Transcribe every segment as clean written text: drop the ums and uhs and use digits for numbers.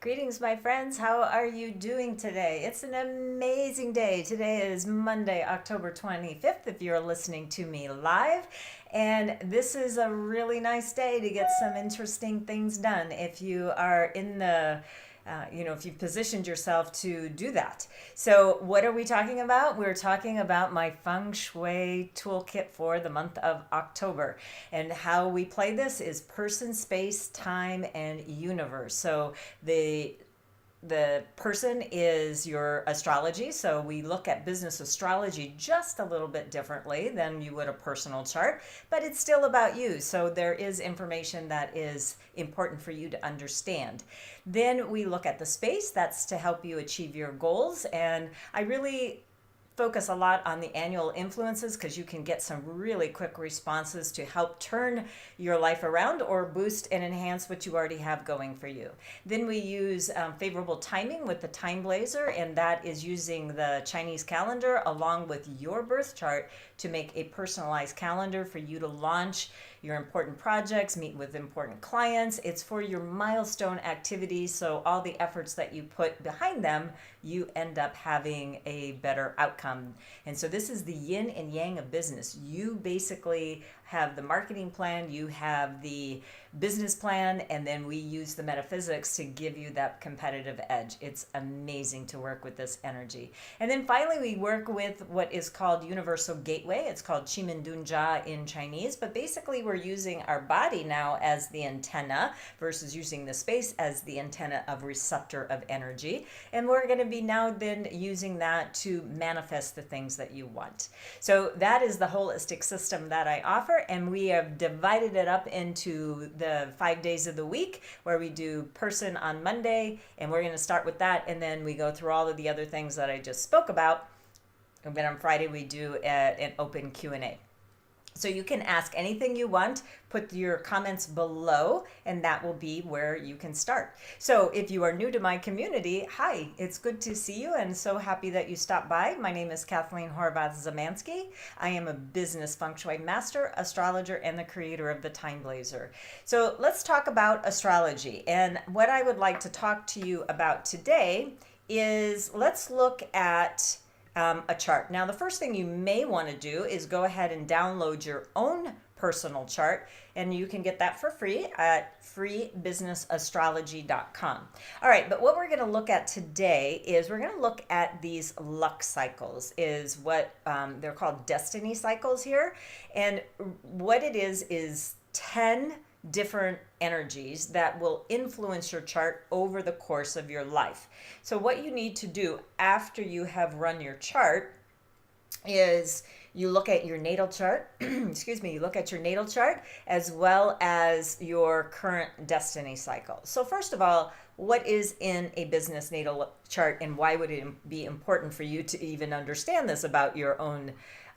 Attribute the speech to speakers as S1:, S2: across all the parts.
S1: Greetings, my friends. How are you doing today? It's an amazing day. Today is Monday, October 25th, if you're listening to me live. And this is a really nice day to get some interesting things done if you are in if you've positioned yourself to do that. So, what are we talking about? We're talking about my Feng Shui toolkit for the month of October. And how we play this is person, space, time, and universe. So, the person is your astrology. So we look at business astrology just a little bit differently than you would a personal chart, but it's still about you. So there is information that is important for you to understand. Then we look at the space. That's to help you achieve your goals. And I really focus a lot on the annual influences because you can get some really quick responses to help turn your life around or boost and enhance what you already have going for you. Then we use favorable timing with the time blazer, and that is using the Chinese calendar along with your birth chart to make a personalized calendar for you to launch your important projects, meet with important clients. It's for your milestone activities, so all the efforts that you put behind them, you end up having a better outcome. And so this is the yin and yang of business. You basically have the marketing plan, you have the business plan, and then we use the metaphysics to give you that competitive edge. It's amazing to work with this energy. And then finally, we work with what is called Universal Gateway. It's called Qimen Dunjia in Chinese, but basically we're using our body now as the antenna versus using the space as the antenna of receptor of energy. And we're going to be now then using that to manifest the things that you want. So that is the holistic system that I offer, and we have divided it up into the 5 days of the week where we do person on Monday, and we're going to start with that, and then we go through all of the other things that I just spoke about. And then on Friday we do an open Q&A. So you can ask anything you want, put your comments below, and that will be where you can start. So if you are new to my community, hi, it's good to see you and so happy that you stopped by. My name is Kathleen Horvath-Zamansky. I am a business feng shui master, astrologer, and the creator of the Time Blazer. So let's talk about astrology. And what I would like to talk to you about today is let's look at a chart. Now, the first thing you may want to do is go ahead and download your own personal chart, and you can get that for free at freebusinessastrology.com. All right, but what we're going to look at today is we're going to look at these luck cycles, is what they're called destiny cycles here. And what it is 10 different energies that will influence your chart over the course of your life. So what you need to do after you have run your chart is you look at your natal chart, you look at your natal chart as well as your current destiny cycle. So first of all, what is in a business natal chart, and why would it be important for you to even understand this about your own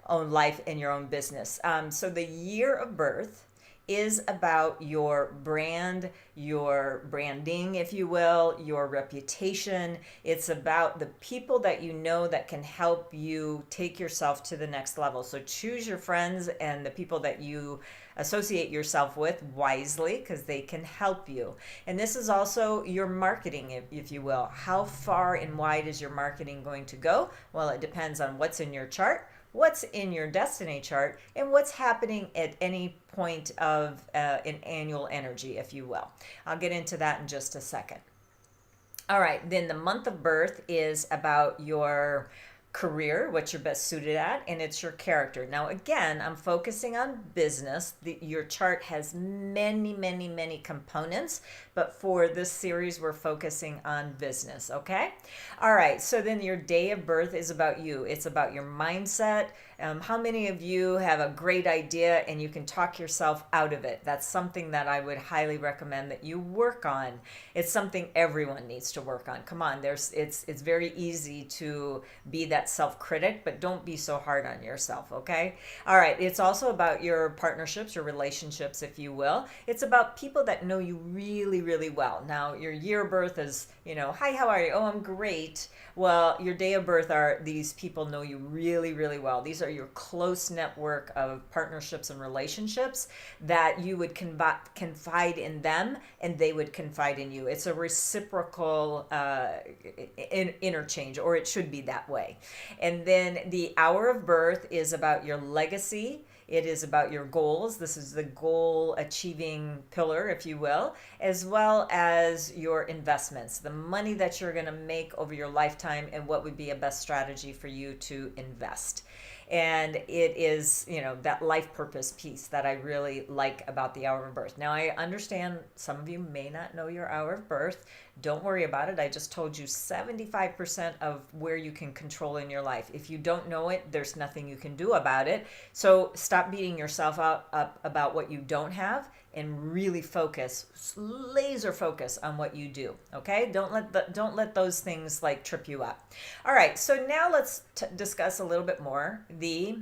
S1: life and your own business? So the year of birth is about your brand, your branding, if you will, your reputation. It's about the people that you know that can help you take yourself to the next level. So choose your friends and the people that you associate yourself with wisely, because they can help you. And this is also your marketing, if you will. How far and wide is your marketing going to go? Well, it depends on what's in your chart, what's in your destiny chart, and what's happening at any point of an annual energy, if you will. I'll get into that in just a second. All right, then the month of birth is about your career, what you're best suited at, and it's your character. Now, again, I'm focusing on business. Your chart has many, many, many components, but for this series, we're focusing on business, okay? All right, so then your day of birth is about you. It's about your mindset. How many of you have a great idea and you can talk yourself out of it? That's something that I would highly recommend that you work on. It's something everyone needs to work on. Come on, it's very easy to be that that self-critic, but don't be so hard on yourself, okay? All right, it's also about your partnerships, your relationships, if you will. It's about people that know you really, really well. Now, your year of birth is, hi, how are you? Oh, I'm great. Well, your day of birth are these people know you really, really well. These are your close network of partnerships and relationships that you would confide in them and they would confide in you. It's a reciprocal interchange, or it should be that way. And then the hour of birth is about your legacy. It is about your goals. This is the goal achieving pillar, if you will, as well as your investments, the money that you're going to make over your lifetime and what would be a best strategy for you to invest. And it is, that life purpose piece that I really like about the hour of birth. Now, I understand some of you may not know your hour of birth. Don't worry about it. I just told you 75% of where you can control in your life. If you don't know it, there's nothing you can do about it. So stop beating yourself up about what you don't have and really laser focus on what you do. Okay? Don't let those things like trip you up. All right. So now let's discuss a little bit more the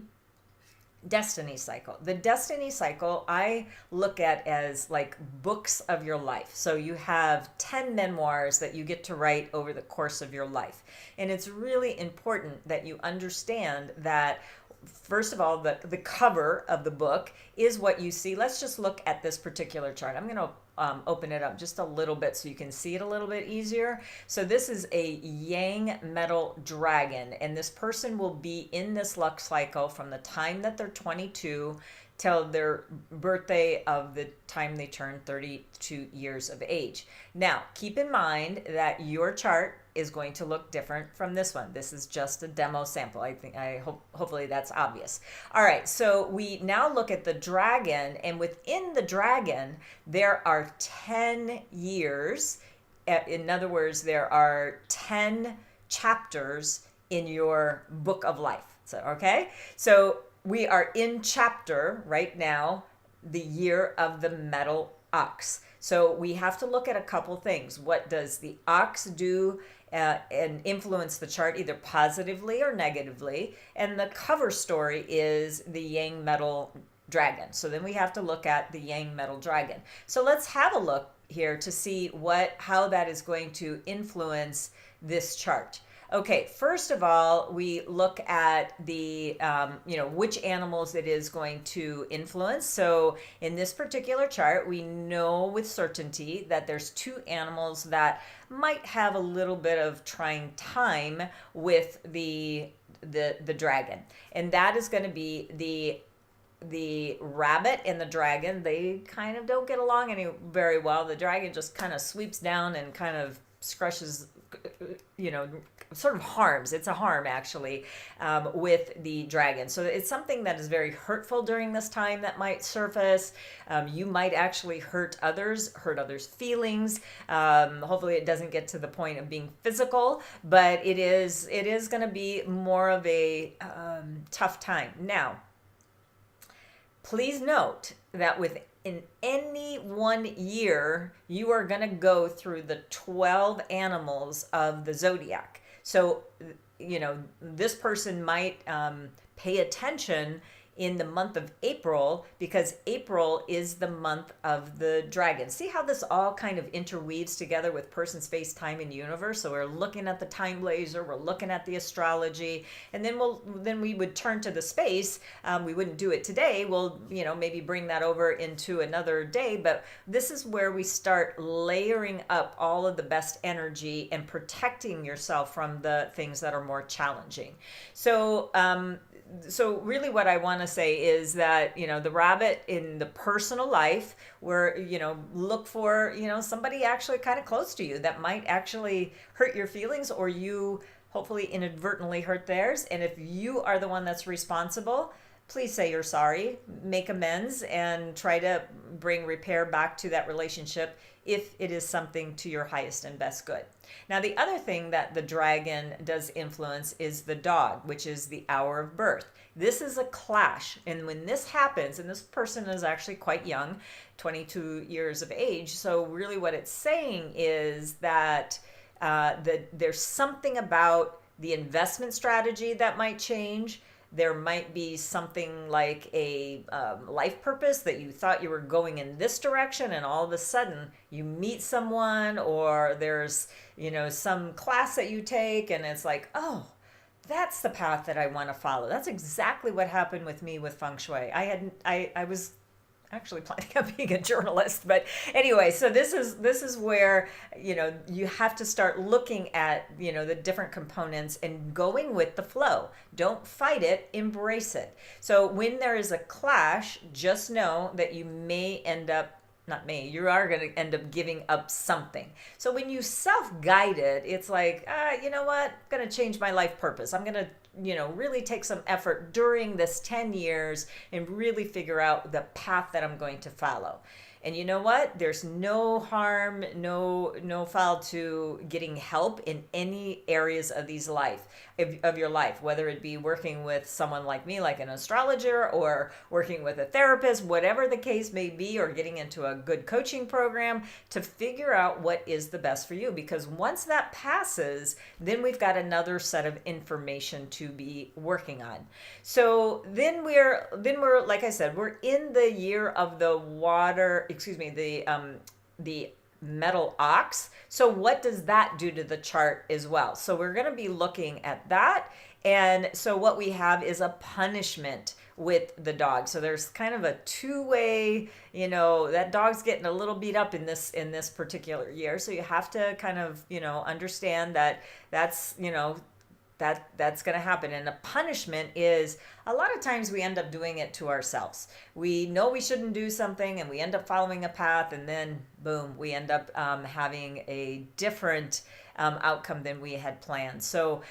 S1: destiny cycle. The destiny cycle I look at as like books of your life. So you have 10 memoirs that you get to write over the course of your life. And it's really important that you understand that, first of all, the cover of the book is what you see. Let's just look at this particular chart. I'm going to open it up just a little bit so you can see it a little bit easier. So this is a yang metal dragon, and this person will be in this luck cycle from the time that they're 22 till their birthday of the time they turn 32 years of age. Now, keep in mind that your chart is going to look different from this one. This is just a demo sample. Hopefully that's obvious. All right, so we now look at the dragon, and within the dragon, there are 10 years. In other words, there are 10 chapters in your book of life. So, okay? So we are in chapter right now, the year of the metal ox. So we have to look at a couple things. What does the ox do and influence the chart, either positively or negatively? And the cover story is the yang metal dragon. So then we have to look at the yang metal dragon. So let's have a look here to see how that is going to influence this chart. Okay, first of all, we look at the, which animals it is going to influence. So in this particular chart, we know with certainty that there's 2 animals that might have a little bit of trying time with the dragon. And that is going to be the rabbit and the dragon. They kind of don't get along very well. The dragon just kind of sweeps down and kind of scrushes, sort of harms. It's a harm, actually, with the dragon. So it's something that is very hurtful during this time that might surface. You might actually hurt others' feelings. Hopefully it doesn't get to the point of being physical, but it is going to be more of a tough time. Now, please note that in any one year, you are going to go through the 12 animals of the zodiac. So, this person might pay attention in the month of April, because April is the month of the dragon. See how this all kind of interweaves together with person, space, time, and universe? So we're looking at the time laser, we're looking at the astrology, and then we would turn to the space. We wouldn't do it today. We'll maybe bring that over into another day, but this is where we start layering up all of the best energy and protecting yourself from the things that are more challenging. So really what I want to say is that, the rabbit in the personal life, where, look for, somebody actually kind of close to you that might actually hurt your feelings, or you hopefully inadvertently hurt theirs. And if you are the one that's responsible, please say you're sorry, make amends, and try to bring repair back to that relationship if it is something to your highest and best good. Now, the other thing that the dragon does influence is the dog, which is the hour of birth. This is a clash. And when this happens, and this person is actually quite young, 22 years of age, so really what it's saying is that there's something about the investment strategy that might change. There might be something like a life purpose that you thought you were going in this direction, and all of a sudden you meet someone, or there's, some class that you take, and it's like, oh, that's the path that I want to follow. That's exactly what happened with me with Feng Shui. I was actually planning on being a journalist, but anyway, so this is where you have to start looking at the different components and going with the flow. Don't fight it, embrace it. So when there is a clash, just know that you may end up, not me, you are going to end up giving up something. So when you self-guide it, it's like, you know what, I'm going to change my life purpose. I'm going to really take some effort during this 10 years and really figure out the path that I'm going to follow. And you know what? There's no harm, no foul to getting help in any areas of your life, whether it be working with someone like me, like an astrologer, or working with a therapist, whatever the case may be, or getting into a good coaching program to figure out what is the best for you. Because once that passes, then we've got another set of information to be working on. So then we're like I said, we're in the year of the water, the metal ox. So what does that do to the chart as well? So we're going to be looking at that. And so what we have is a punishment with the dog. So there's kind of a two-way, that dog's getting a little beat up in this particular year. So you have to kind of, understand that that's going to happen. And a punishment is, a lot of times we end up doing it to ourselves. We know we shouldn't do something, and we end up following a path, and then boom, we end up having a different outcome than we had planned. So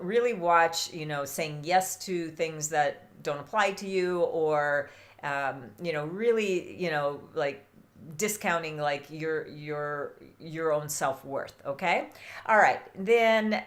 S1: really watch, saying yes to things that don't apply to you, or really, like discounting like your own self-worth. Okay, all right, then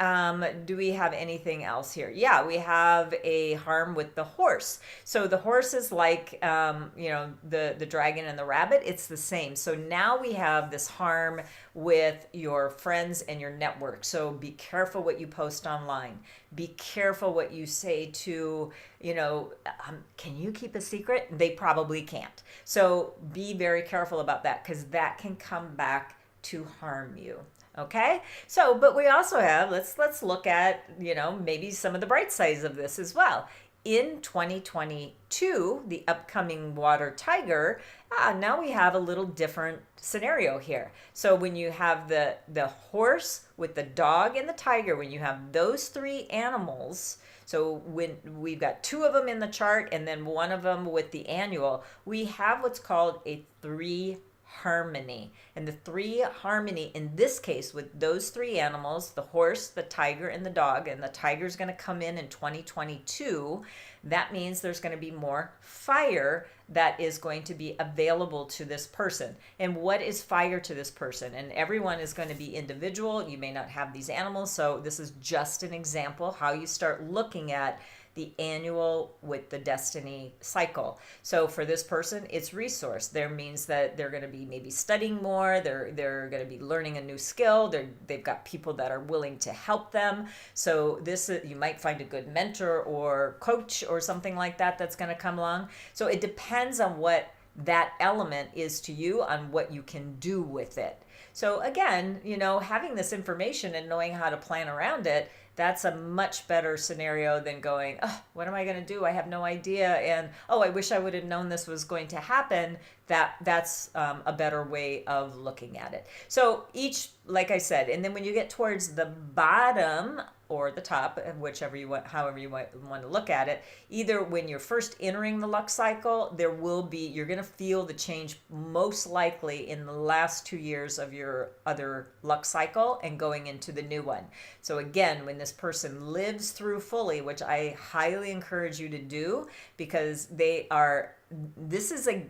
S1: do we have anything else here? Yeah, we have a harm with the horse. So the horse is like the dragon and the rabbit. It's the same. So now we have this harm with your friends and your network. So be careful what you post online. Be careful what you say to, can you keep a secret? They probably can't. So be very careful about that, because that can come back to harm you. Okay, so but we also have, let's look at maybe some of the bright sides of this as well. In 2022, the upcoming water tiger, now we have a little different scenario here. So when you have the horse with the dog and the tiger, when you have those three animals, so when we've got two of them in the chart and then one of them with the annual, we have what's called a three harmony. And the three harmony in this case with those three animals, the horse, the tiger, and the dog, and the tiger is going to come in 2022. That means there's going to be more fire that is going to be available to this person. And what is fire to this person? And everyone is going to be individual. You may not have these animals. So this is just an example how you start looking at the annual with the destiny cycle. So for this person, it's resource. There means that they're going to be maybe studying more. They're going to be learning a new skill. They've got people that are willing to help them. So this, you might find a good mentor or coach or something like that that's going to come along. So it depends on what that element is to you, on what you can do with it. So again, having this information and knowing how to plan around it, that's a much better scenario than going, oh, what am I going to do? I have no idea. And, oh, I wish I would have known this was going to happen. That's a better way of looking at it. So each, like I said, and then when you get towards the bottom or the top, whichever you want, however you want to look at it, either when you're first entering the luck cycle, you're going to feel the change most likely in the last 2 years of your other luck cycle and going into the new one. So again, when this person lives through fully, which I highly encourage you to do, because this is a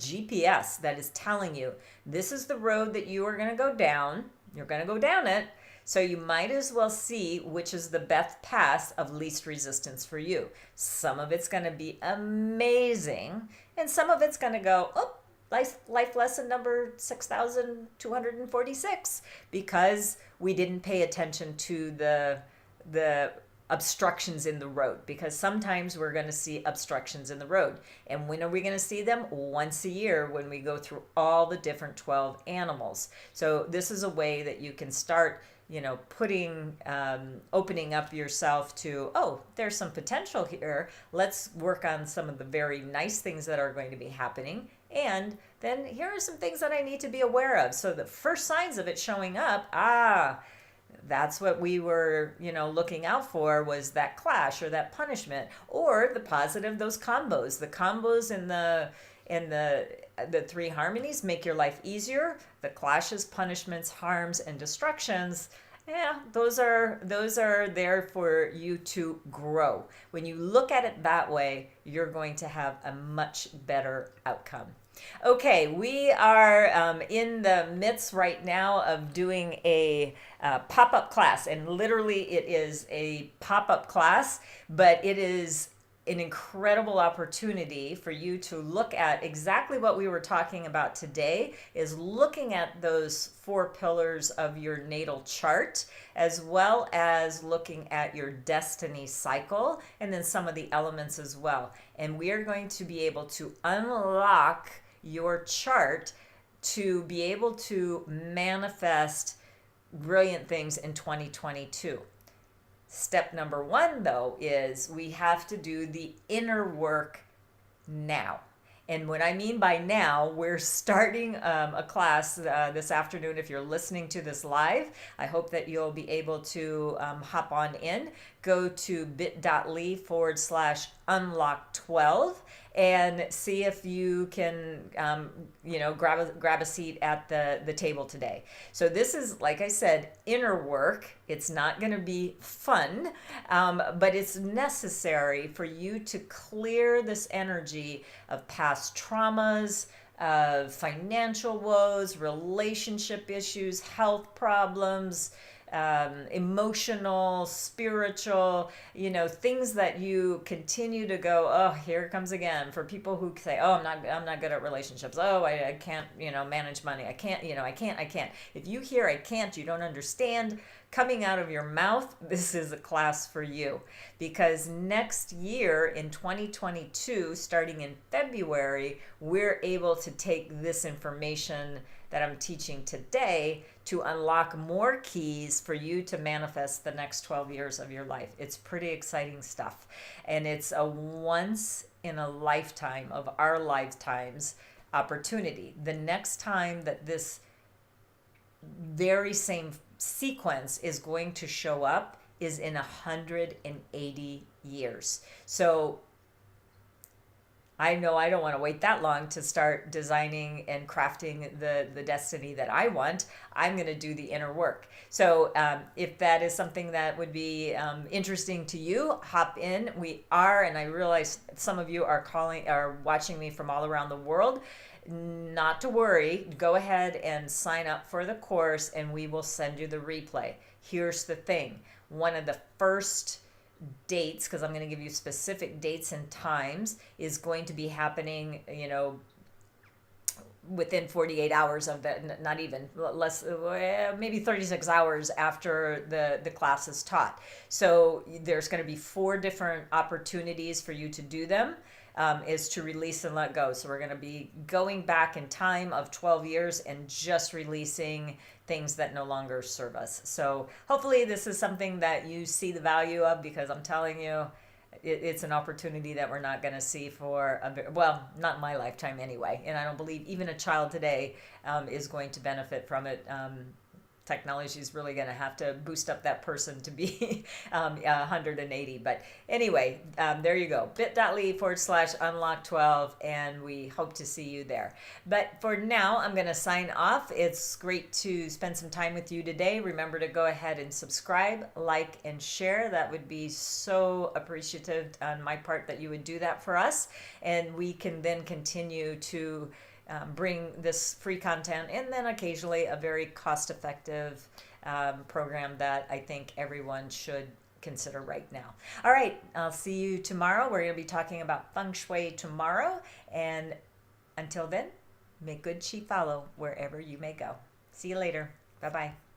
S1: GPS that is telling you this is the road that you are going to go down. You're going to go down it. So you might as well see which is the best path of least resistance for you. Some of it's going to be amazing, and some of it's going to go, oh, life lesson number 6,246, because we didn't pay attention to the the obstructions in the road, because sometimes we're going to see obstructions in the road. And when are we going to see them? Once a year, when we go through all the different 12 animals. So this is a way that you can start, opening up yourself to, oh, there's some potential here. Let's work on some of the very nice things that are going to be happening. And then here are some things that I need to be aware of. So the first signs of it showing up, that's what we were, looking out for, was that clash or that punishment, or the positive, those combos. The combos in the three harmonies make your life easier. The clashes, punishments, harms, and destructions, those are there for you to grow. When you look at it that way, you're going to have a much better outcome. Okay, we are in the midst right now of doing a pop-up class, and literally it is a pop-up class, but it is an incredible opportunity for you to look at exactly what we were talking about today, is looking at those 4 pillars of your natal chart, as well as looking at your destiny cycle, and then some of the elements as well. And we are going to be able to unlock your chart to be able to manifest brilliant things in 2022. Step number 1, though, is we have to do the inner work now. And what I mean by now, we're starting a class this afternoon. If you're listening to this live, I hope that you'll be able to hop on in. Go to bit.ly/unlock12 and see if you can, grab a seat at the table today. So this is, like I said, inner work. It's not going to be fun, but it's necessary for you to clear this energy of past traumas, of financial woes, relationship issues, health problems, emotional, spiritual, things that you continue to go, oh, here it comes again. For people who say, oh, I'm not good at relationships. Oh, I can't, manage money. I can't. If you hear I can't, you don't understand coming out of your mouth, this is a class for you. Because next year in 2022, starting in February, we're able to take this information that I'm teaching today to unlock more keys for you to manifest the next 12 years of your life. It's pretty exciting stuff. And it's a once in a lifetime of our lifetimes opportunity. The next time that this very same sequence is going to show up is in 180 years. So I know I don't want to wait that long to start designing and crafting the destiny that I want. I'm going to do the inner work. So if that is something that would be interesting to you, hop in. We are, and I realize some of you are watching me from all around the world. Not to worry, go ahead and sign up for the course and we will send you the replay. Here's the thing. One of the first dates, because I'm going to give you specific dates and times, is going to be happening, within 48 hours of that, not even less, maybe 36 hours after the class is taught. So there's going to be 4 different opportunities for you to do them. Is to release and let go. So we're going to be going back in time of 12 years and just releasing things that no longer serve us. So hopefully this is something that you see the value of, because I'm telling you, it's an opportunity that we're not going to see for, not in my lifetime anyway. And I don't believe even a child today is going to benefit from it. Technology is really going to have to boost up that person to be 180. But anyway, there you go. bit.ly/unlock12, and we hope to see you there. But for now, I'm going to sign off. It's great to spend some time with you today. Remember to go ahead and subscribe, like, and share. That would be so appreciative on my part that you would do that for us. And we can then continue to bring this free content, and then occasionally a very cost-effective program that I think everyone should consider right now. All right, I'll see you tomorrow. We're going to be talking about Feng Shui tomorrow. And until then, may good chi follow wherever you may go. See you later. Bye-bye.